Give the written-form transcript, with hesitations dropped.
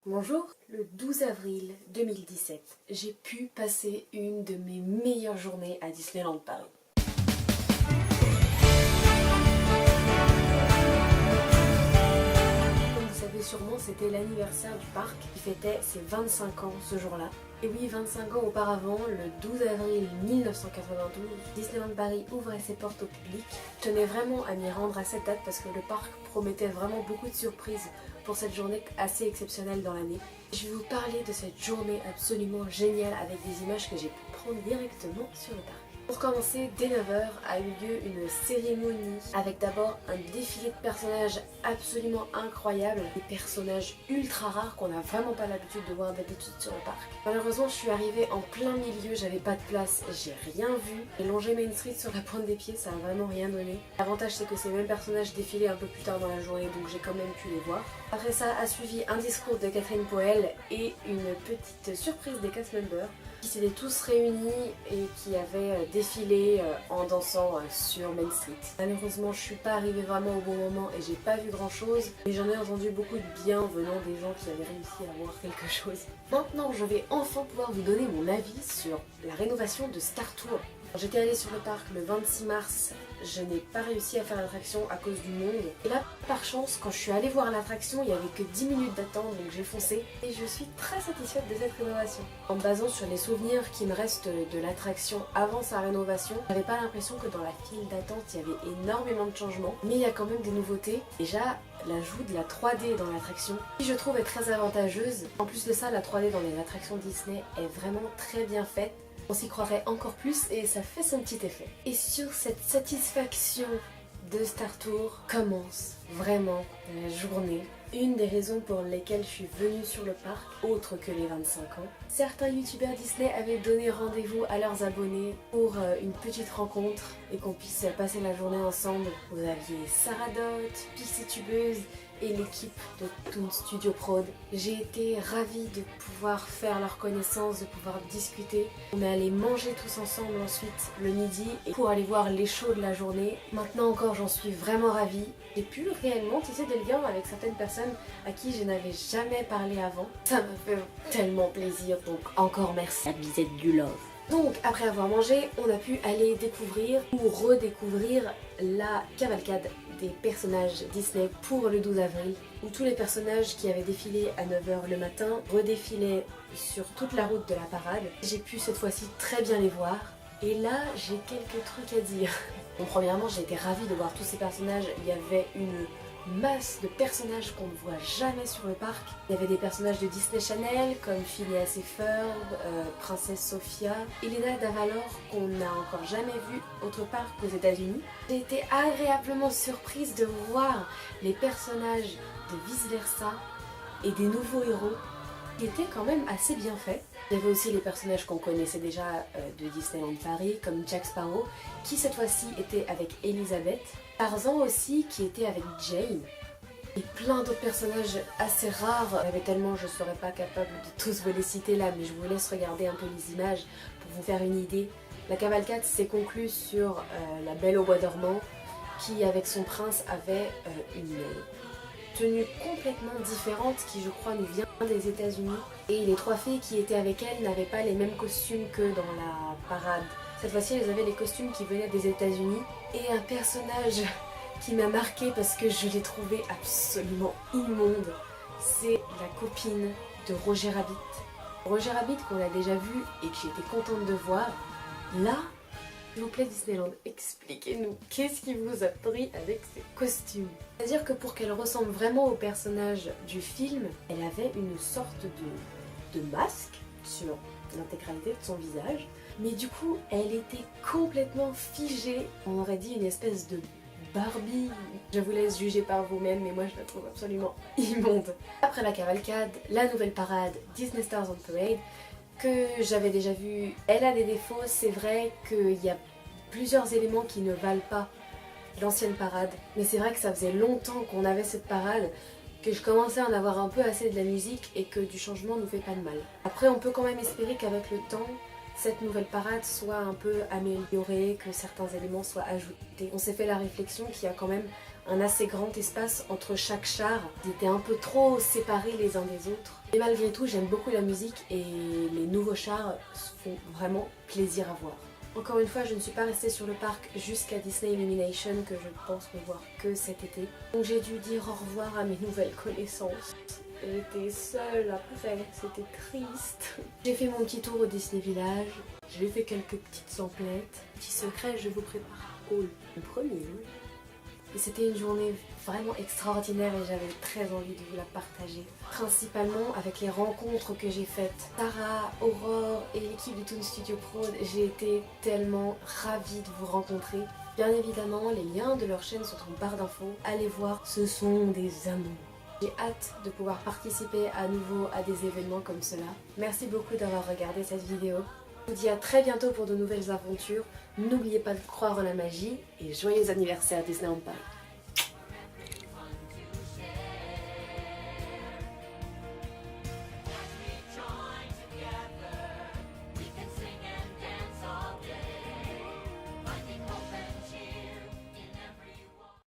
Bonjour, le 12 avril 2017, j'ai pu passer une de mes meilleures journées à Disneyland Paris. Comme vous savez sûrement, c'était l'anniversaire du parc qui fêtait ses 25 ans ce jour-là. Et oui, 25 ans auparavant, le 12 avril 1992, Disneyland Paris ouvrait ses portes au public. Je tenais vraiment à m'y rendre à cette date parce que le parc promettait vraiment beaucoup de surprises pour cette journée assez exceptionnelle dans l'année. Je vais vous parler de cette journée absolument géniale avec des images que j'ai pu prendre directement sur le parc. Pour commencer, dès 9 h a eu lieu une cérémonie avec d'abord un défilé de personnages absolument incroyable, des personnages ultra rares qu'on n'a vraiment pas l'habitude de voir d'habitude sur le parc. Malheureusement, je suis arrivée en plein milieu, j'avais pas de place, j'ai rien vu. J'ai longé Main Street sur la pointe des pieds, ça a vraiment rien donné. L'avantage c'est que ces mêmes personnages défilaient un peu plus tard dans la journée, donc j'ai quand même pu les voir. Après ça a suivi un discours de Catherine Poel et une petite surprise des cast members qui s'étaient tous réunis et qui avaient défilé en dansant sur Main Street. Malheureusement, je suis pas arrivée vraiment au bon moment et j'ai pas vu grand chose, mais j'en ai entendu beaucoup de bien venant des gens qui avaient réussi à voir quelque chose. Maintenant, je vais enfin pouvoir vous donner mon avis sur la rénovation de Star Tours. J'étais allée sur le parc le 26 mars, je n'ai pas réussi à faire l'attraction à cause du monde. Et là, par chance, quand je suis allée voir l'attraction, il n'y avait que 10 minutes d'attente, donc j'ai foncé. Et je suis très satisfaite de cette rénovation. En me basant sur les souvenirs qui me restent de l'attraction avant sa rénovation, j'avais pas l'impression que dans la file d'attente, il y avait énormément de changements. Mais il y a quand même des nouveautés. Déjà, l'ajout de la 3D dans l'attraction, qui je trouve est très avantageuse. En plus de ça, la 3D dans les attractions Disney est vraiment très bien faite. On s'y croirait encore plus et ça fait son petit effet. Et sur cette satisfaction de Star Tours commence vraiment la journée. Une des raisons pour lesquelles je suis venue sur le parc, autre que les 25 ans. Certains youtubeurs Disney avaient donné rendez-vous à leurs abonnés pour une petite rencontre et qu'on puisse passer la journée ensemble. Vous aviez Sarah Dot, Pixie Tubeuse et l'équipe de Toon Studio Prod. J'ai été ravie de pouvoir faire leur connaissance, de pouvoir discuter. On est allé manger tous ensemble ensuite le midi et pour aller voir les shows de la journée. Maintenant encore, j'en suis vraiment ravie. J'ai pu réellement tisser des liens avec certaines personnes à qui je n'avais jamais parlé avant. Ça m'a fait tellement plaisir, donc encore merci. La bisette du love. Donc après avoir mangé, on a pu aller découvrir ou redécouvrir la cavalcade des personnages Disney pour le 12 avril, où tous les personnages qui avaient défilé à 9 h le matin redéfilaient sur toute la route de la parade. J'ai pu cette fois-ci très bien les voir. Et là, j'ai quelques trucs à dire. Bon, premièrement, j'ai été ravie de voir tous ces personnages. Il y avait une masse de personnages qu'on ne voit jamais sur le parc. Il y avait des personnages de Disney Channel comme Phineas et Ferb, Princesse Sophia, Elena d'Avalor qu'on n'a encore jamais vu autre part qu'aux États-Unis. J'ai été agréablement surprise de voir les personnages de Vice Versa et des nouveaux héros qui étaient quand même assez bien faits. Il y avait aussi les personnages qu'on connaissait déjà de Disneyland Paris, comme Jack Sparrow, qui cette fois-ci était avec Elisabeth. Tarzan aussi, qui était avec Jane. Et plein d'autres personnages assez rares. Il y avait tellement, je ne serais pas capable de tous vous les citer là, mais je vous laisse regarder un peu les images pour vous faire une idée. La cavalcade s'est conclue sur la Belle au bois dormant, qui avec son prince avait une tenue complètement différente qui je crois nous vient des États-Unis. Et les trois filles qui étaient avec elle n'avaient pas les mêmes costumes que dans la parade. Cette fois-ci elles avaient les costumes qui venaient des États-Unis. Et un personnage qui m'a marqué parce que je l'ai trouvé absolument immonde, c'est la copine de Roger Rabbit. Roger Rabbit qu'on a déjà vu et que j'étais contente de voir. Là, s'il vous plaît Disneyland, expliquez-nous, qu'est-ce qui vous a pris avec ces costumes? C'est-à-dire que pour qu'elle ressemble vraiment au personnage du film, elle avait une sorte de masque sur l'intégralité de son visage, mais du coup elle était complètement figée, on aurait dit une espèce de Barbie. Je vous laisse juger par vous-même, mais moi je la trouve absolument immonde. Après la cavalcade, la nouvelle parade Disney Stars on Parade, que j'avais déjà vu, elle a des défauts, c'est vrai qu'il y a plusieurs éléments qui ne valent pas l'ancienne parade, mais c'est vrai que ça faisait longtemps qu'on avait cette parade, que je commençais à en avoir un peu assez de la musique et que du changement nous fait pas de mal. Après on peut quand même espérer qu'avec le temps, cette nouvelle parade soit un peu améliorée, que certains éléments soient ajoutés. On s'est fait la réflexion qu'il y a quand même un assez grand espace entre chaque char. Ils étaient un peu trop séparés les uns des autres. Et malgré tout, j'aime beaucoup la musique et les nouveaux chars font vraiment plaisir à voir. Encore une fois, je ne suis pas restée sur le parc jusqu'à Disney Illumination que je pense ne voir que cet été. Donc j'ai dû dire au revoir à mes nouvelles connaissances. J'étais seule après, c'était triste. J'ai fait mon petit tour au Disney Village. J'ai fait quelques petites emplettes. Petit secret, je vous prépare le premier. Et c'était une journée vraiment extraordinaire et j'avais très envie de vous la partager. Principalement avec les rencontres que j'ai faites. Sarah, Aurore et l'équipe de Toon Studio Prod, j'ai été tellement ravie de vous rencontrer. Bien évidemment, les liens de leur chaîne sont en barre d'infos. Allez voir, ce sont des amours. J'ai hâte de pouvoir participer à nouveau à des événements comme cela. Merci beaucoup d'avoir regardé cette vidéo. Je vous dis à très bientôt pour de nouvelles aventures. N'oubliez pas de croire en la magie et joyeux anniversaire Disneyland Paris.